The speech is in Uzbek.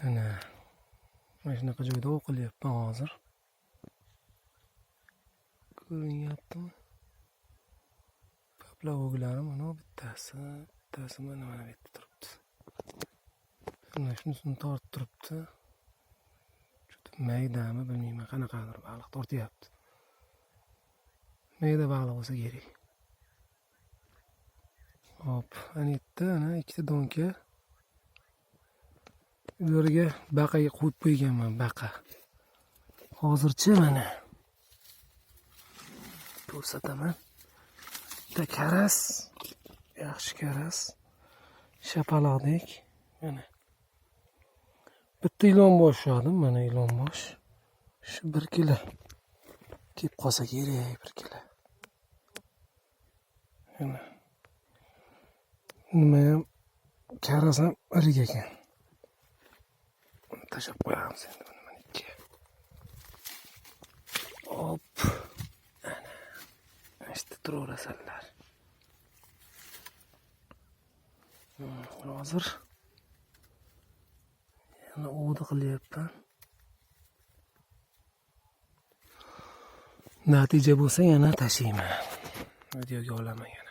Ana mana shunaqa joyda o'qilyapman hozir. Ko'rinyaptimi? Poplavoglarim mana bittasi mana bu yerda turibdi. Ana shunisini tortib turibdi. Maydami bilmayman, qanaqadir baliq tortyapti. Mayda baliq bo'lsa kerak. Hop, ana yerda ana ikkita donka. Ularga baqaga qo'yib qo'yganman, baqa. Hozircha mana ko'rsataman. Bitta karas, yaxshi karas, shapaloqdek. Mana bitta ilon boshladim, mana ilon bosh. Shu 1 kilo kelib qolsa kerak, 1 kilo. Mana nima ham karas ham irik ekan. Tashlab qo'yamiz endi buni mana ikki. Hop. Ana. Ishda turaverasanlar. Hozir yana o'g'di qilyapman. Natija bo'lsa yana tashlayman. Videoga olaman.